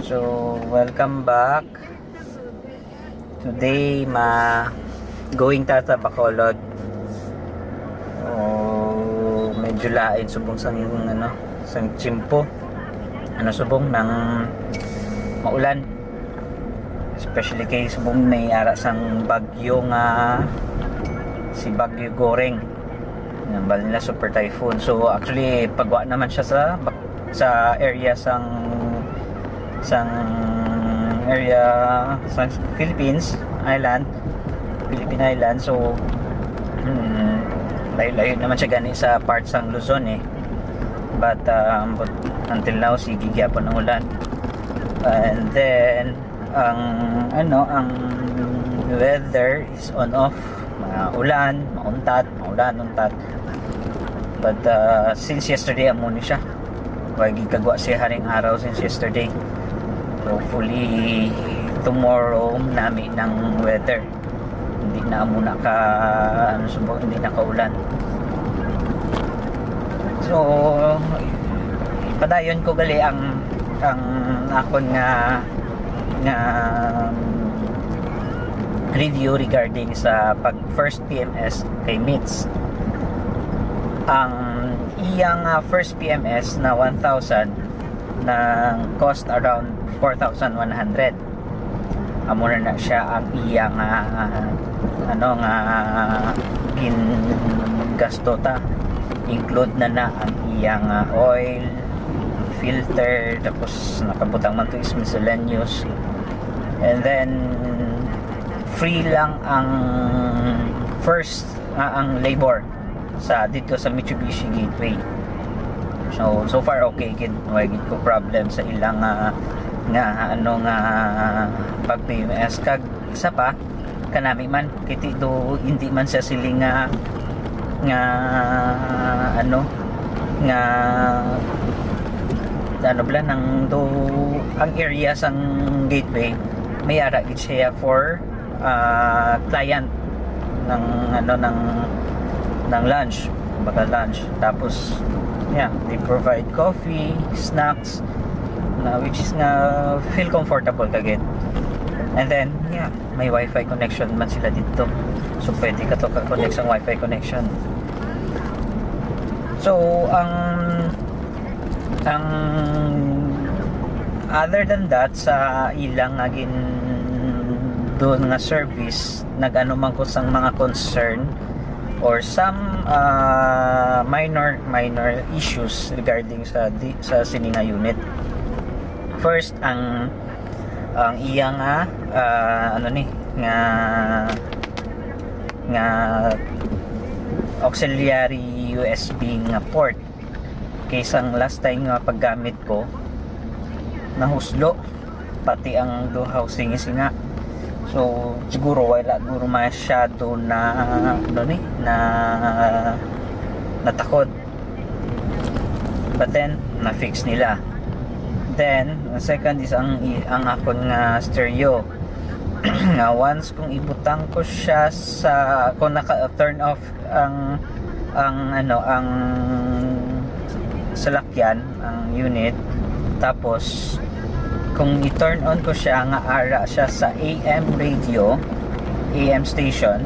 So, welcome back. Today, going tata Bacolod. Medyo lain subong sang sang tsimpo. Subong ng maulan. Especially kay subong naiara sang bagyo nga si Bagyo Goreng. Yan bal nila super typhoon. So, actually pagwa naman siya sa area sang area sa Philippine Island. So layo-layo naman siya gani sa part sang Luzon but until now sige gyapon ang ulan. And then ang weather is on off, ulan, mauntat, but since yesterday amuni siya wagi kagwa siya haring araw since yesterday. Hopefully tomorrow nami ng weather hindi na muna hindi na kaulan. So padayon ko gali ang akon nga review regarding sa pag first PMS kay Mitz. Ang iyang first PMS na 1,000 ng cost around 4,100. Amuna na siya ang iyang gastota. Include na ang iyang oil, filter, tapos nakabutang man to is miscellaneous. And then free lang ang first ang labor sa dito sa Mitsubishi Gateway. So far okay gid, wala gid ko problem sa ilang pag PMS. Kag isa pa kanami man kiti do hindi man sa siling nang do ang area sang gateway may ara gid siya for client ng lunch, baka lunch. Tapos they provide coffee, snacks which is feel comfortable kagid. And then may wifi connection man sila dito, so pwede ka to connect sa wifi connection. So ang other than that sa ilang agin doon nga service nagano man ko sang mga concern or some minor issues regarding sa sininga unit. First ang iya nga auxiliary USB nga port. Kaysang last time nga paggamit ko nahuslo pati ang do housing singa. So siguro wala guro masyado na natakot, but then na-fix nila. Then second is ang akon nga stereo. Once kung ibutang ko siya kung naka-turn off ang salakyan, ang unit, tapos kung i-turn on ko siya nga ara siya sa AM radio, AM station,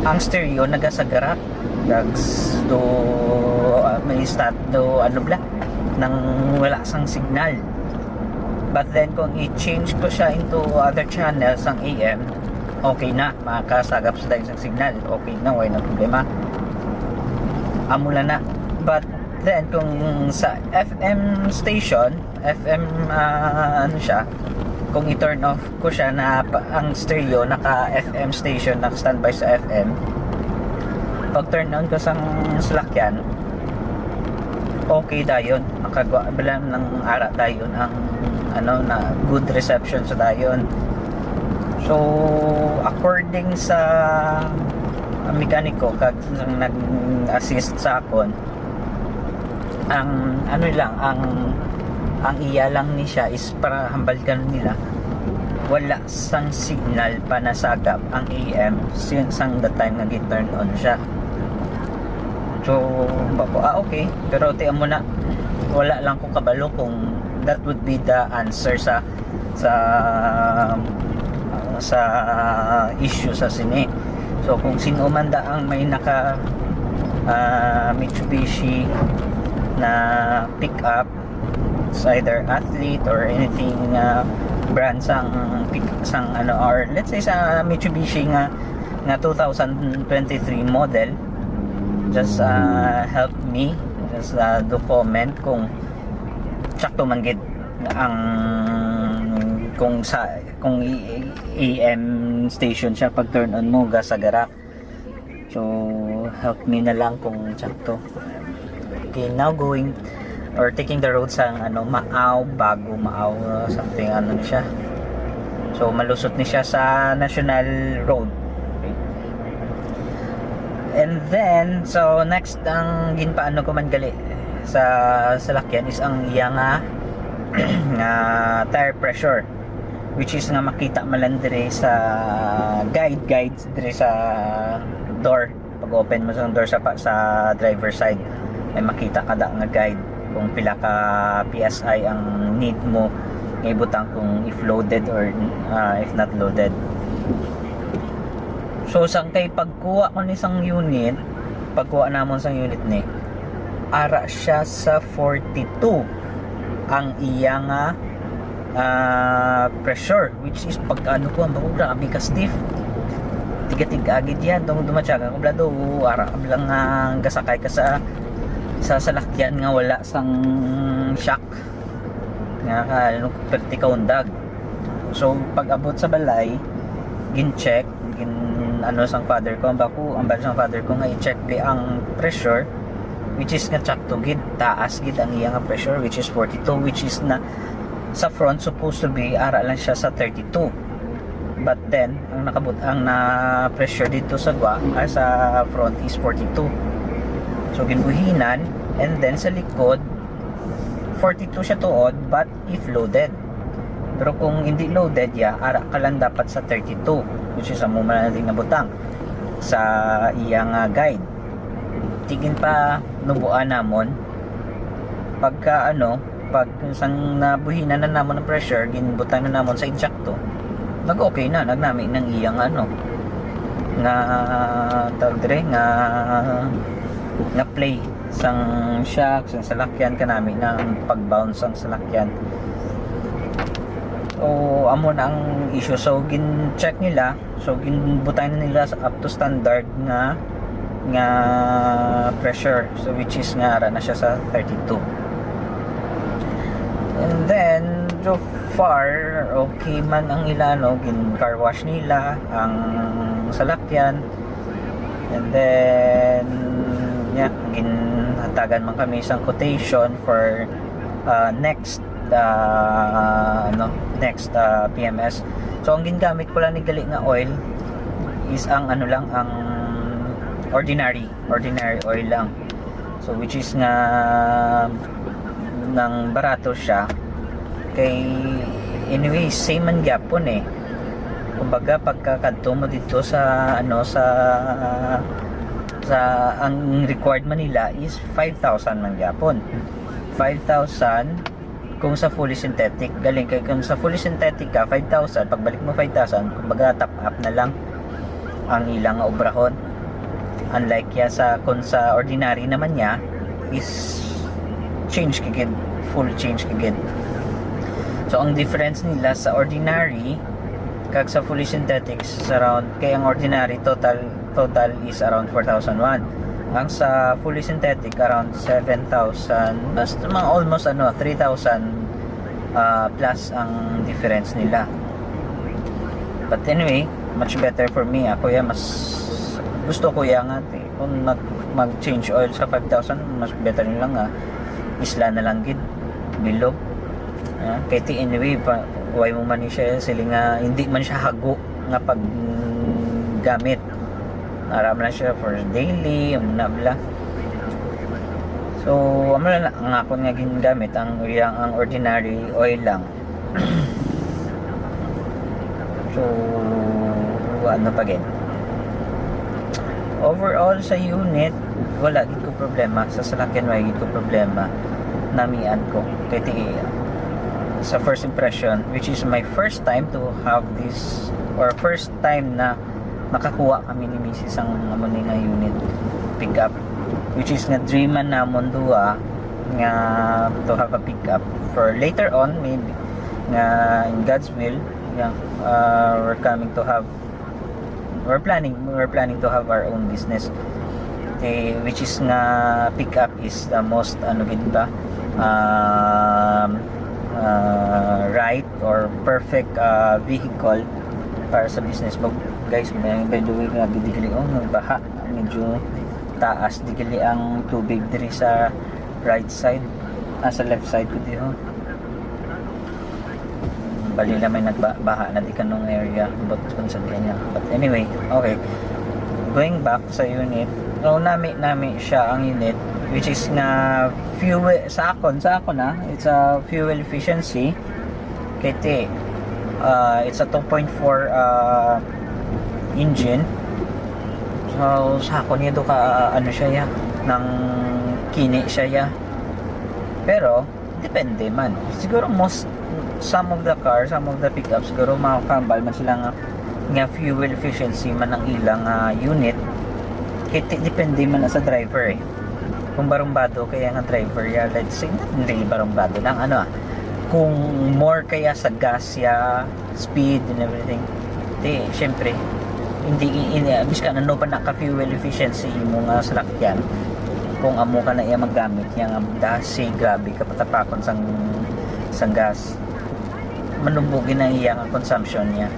ang stereo nagasagara do may start do nang wala sang signal. But then kung i-change ko siya into other channels ang AM, okay na, makasagap sa isang signal, okay na, wala na problema, amula na. But then kung sa FM station, kung i-turn off ko siya na ang stereo naka FM station, naka standby sa FM, pag turn on ko sang salakyan, okay dayon, makagawa bilang ng ara dayon ang na good reception sa dayon. So according sa mekaniko kag nag-assist sa akon, ang iya lang ni siya is para hambalkan nila wala sang signal pa nasagap ang AM since ang the time na turn on siya. So okay, pero tiyan mo na wala lang ko kabalo kung that would be the answer sa sa issue sa sine. So kung sino man ang may naka Mitsubishi na pick up, it's either athlete or anything brand sang or let's say sa Mitsubishi nga 2023 model, just help me, just do comment kung sakto man gid ang kung AM station siya pag turn on mo ga sa Garak. So help me na lang kung sakto. Okay, now going or taking the road sa Bago Maaw something siya. So malusot ni siya sa National Road. Okay. And then so next ang ginpaano ko man gali sa salakyan is ang iya nga tire pressure, which is nga makita man dire sa guides dire sa door. Pag open mo sa door sa driver side, may makita kada nga guide kung pila ka PSI ang need mo nga ibutang kung if loaded or if not loaded. So sang kay pagkuha ko ni sang unit, pagkuha namon sang unit ni ara siya sa 42 ang iya nga pressure, which is pag ko ang grabe ka stiff, tiga-tiga agid yan dong dumatsaga ko blado ara ka bilang gasakay ka sa salakyan nga wala sang shock nga perti ka undag. So pag abot sa balay gin-check sang father ko ang sang father ko nga i-check di ang pressure, which is nga sakto gid taas gid ang iya nga pressure, which is 42, which is na sa front supposed to be ara lang siya sa 32, but then ang na pressure dito sa sa front is 42. So ginbuhinan, and then sa likod 42 siya tuod but if loaded. Pero kung hindi loaded ara ka lang dapat sa 32, which is ang muna natin nabutang sa iyang guide. Tigin pa nubuan namon pagka pag sang nabuhinan na namon ng pressure, ginbutang na namon sa injecto, nag-okay na, nagnami ng iyang nga tawag dire nga play sang shock sang salakyan kanami ng pag-bounce ang salakyan. So amo na ang issue. So gin-check nila, so ginbutang na nila sa up to standard nga pressure, so which is nga ara na siya sa 32. And then so far okay man ang ilano, gin car wash nila ang salakyan, and then ginhatagan man kami isang quotation for next PMS. So ang gingamit ko lang ni gali nga oil is ang ang ordinary oil lang, so which is nga nang barato siya kay anyway same man gyapon kumbaga pagkakadto mo dito sa ang required man nila is 5,000 man gyapon. 5,000 kung sa fully synthetic, galing kay kung sa fully synthetic ka 5,000, pagbalik mo 5,000 kumbaga top up na lang ang ilang obrahon. Unlike kung sa ordinary naman niya is change kagid, full change kagid. So ang difference nila sa ordinary kag sa fully synthetic is around, kay ang ordinary total is around 4,001. Ang sa fully synthetic around 7,000, basta mga almost 3,000 plus ang difference nila. But anyway, much better for me. Ako mas gusto ko nga kung mag-change oil sa 5,000, mas better nilang isla na lang gid bilog. Kay anyway why mo man siya sila nga hindi man siya hago nga pag gamit, aram na siya for daily bla. So amo lang ang ako nga ginagamit ang ordinary oil lang. So ano pa gin, overall sa unit wala gid ko problema, sa salakyan wala gid ko problema. namian ko kay ti sa first impression, which is my first time to have this, or first time na makakuha kami ni Mrs. ang amon nga unit pickup, which is nga dreaman namon duha nga to have a pickup for later on, maybe nga in God's will. Yeah, we're planning to have our own business, which is nga pickup is the most gid ba, right or perfect vehicle para sa business mo guys. By the way, nga digili baha, medyo taas digili ang tubig diri sa right side, sa left side ko diho. Bali lang may nagbaha na di kanong area, but kung sa niya. But anyway, okay, going back sa unit, nami siya ang unit, which is nga fuel sa akon it's a fuel efficiency kaya it's a 2.4 engine. So sa akon niya do ka siya ya ng kini siya ya, pero depende man siguro. Some of the pickups siguro makakambal man sila nga fuel efficiency man ang ilang unit, kaya depende man sa driver kung barumbado kaya nga driver ya, let's say hindi barumbado lang kung more kaya sa gas ya, speed and everything, syempre hindi bis ka no pa naka fuel efficiency mo nga salakyan, kung amo ka na iya maggamit yang dasi grabe kapatapakon sang gas, manubugin ang iyang consumption niya.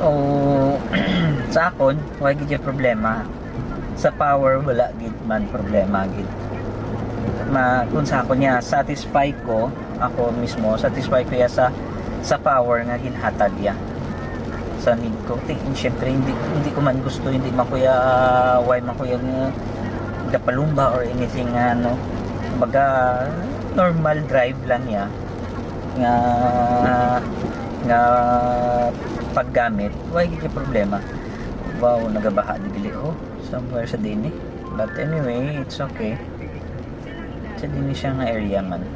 So sa akon wala gid yung problema sa power, wala gid man problema gid. Kung sa akon niya satisfy ko, ako mismo satisfy ko ya sa power nga ginhatag ya sa need ko. Siyempre hindi ko man gusto, hindi man kuya why man kuya gapalumba or anything baga normal drive lang ya nga paggamit, wala gid problema. Wow, nagabaha digili somewhere sa dini, but anyway it's okay. Sa dini siya nga area man,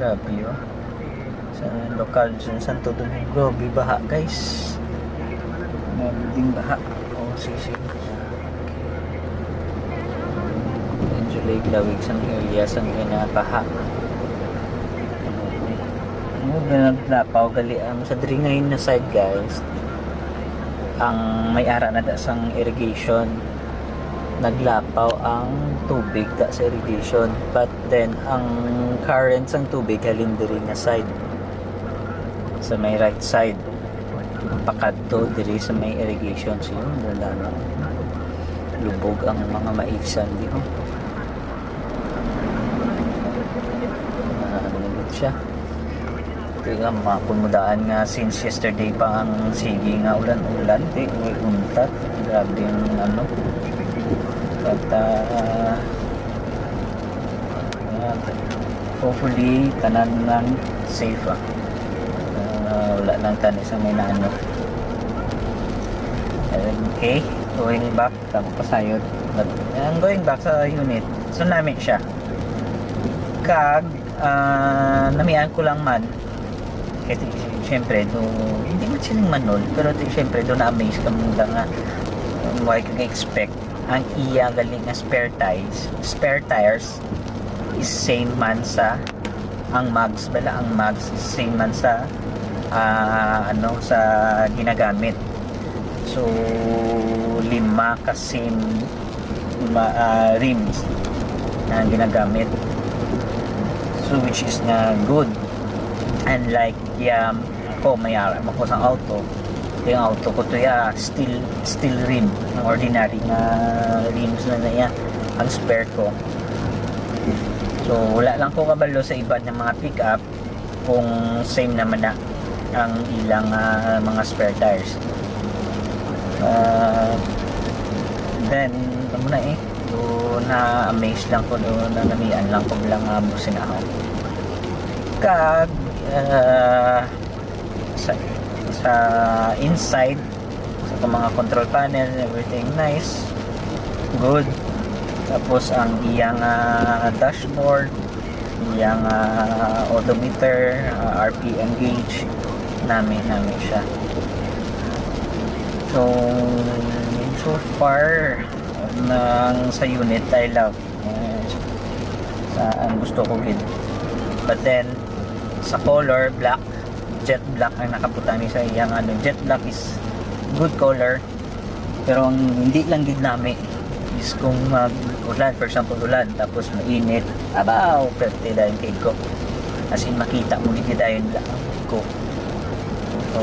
grabe sa lokal sa Santo Domingo, grabe baha guys, grabe baha. Sisi lawig sang area sang ginabaha. Naglapaw gali sa diri ngayon na side guys, ang may-ara na sang irrigation, naglapaw ang tubig sa irrigation, but then ang current sang tubig halin diri nga side sa may right side, pakadto diri sa may irrigation. So yun, wala na lubog ang mga maisan diho. Siya kaya mapunmudaan nga since yesterday pa ang sige nga ulan-ulan, may untat, grabe yung but hopefully tanan lang safe wala lang tanis sa may okay, going back tapos pasayod, but going back sa unit, so namin siya namian ko lang man kaya syempre hindi man silang manol, pero syempre do na-amaze ka muna nga why ka expect ang iya galing nga spare tires is same man sa ang mags is same man sa sa ginagamit. So 5 ka same rims na ginagamit, so which is na good. Unlike ako may-ara ako sa auto, yung auto ko to steel rim, ng ordinary na rims na yan ang spare ko. So wala lang ko kabalo sa iba ng mga pick up kung same naman na ang ilang mga spare tires. Then na-amaze lang ko doon, na namian lang ko lang busin ako kag sa inside sa mga control panel, everything nice, good. Tapos ang iyang dashboard, iyang odometer, RPM gauge, namin siya. So far sa unit I love, sa ang gusto ko gid. But then sa color black, jet black ang nakaputan ni sa iyang jet black is good color, pero ang hindi lang gid nami is kung ulan, for example ulan tapos mainit, abaw pwede dahil kay ko, as in makita mo gid dahil ko. So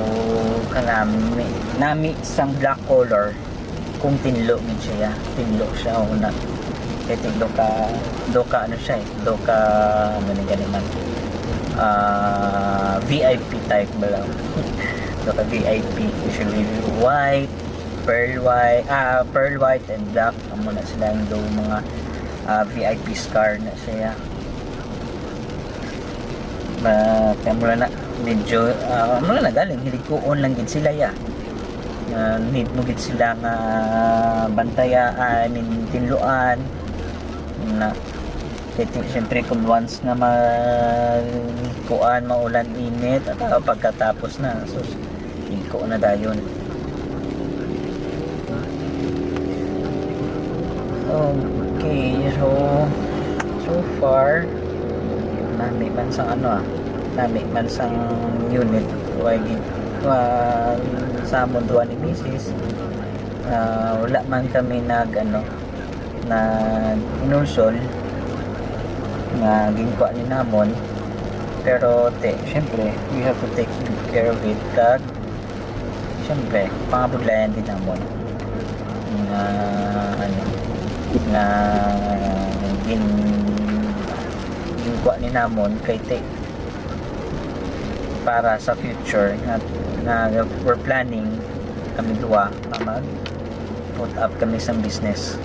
nami isang black color kung tinlo gid siya, una kay tinlo ka ano siya do ka ano ni ganiman, VIP type ba lang. do ka VIP, usually white, pearl white and black, amo na sila yung do mga VIP car na siya. Kaya mula na medyo mula na galing hilikuon lang gid sila ya. Need mo gid sila nga bantaya, tinluan na siyempre kung once na maulan init at pagkatapos na so iko na dayon. Okay, so far nami man sang unit sa mundo ni Mrs. Wala man kami na inulsol nga ginkuha ni namon, pero syempre we have to take good care of it, kag syempre pangabudlayan din namon nga ginkuha ni namon kay para sa future na we're planning kami duwa mag put up kami sa business.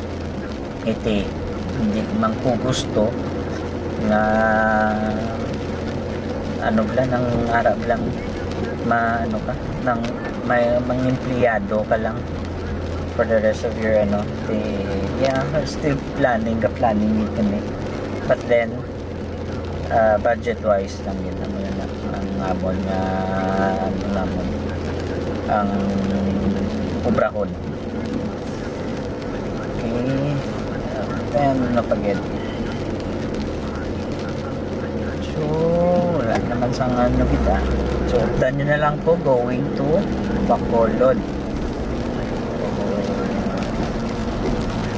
Hindi man ko gusto na ng arab lang may empleyado ka lang for the rest of your still planning din kami, but then budget wise lang yun ang amon nga ang ubrahon. Okay, then napagid. So wala naman sa kita, so updan nyo na lang po going to Bacolod.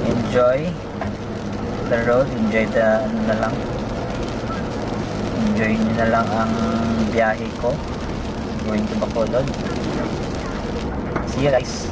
Enjoy the road, enjoy nyo na lang ang biyahe ko going to Bacolod. See you guys.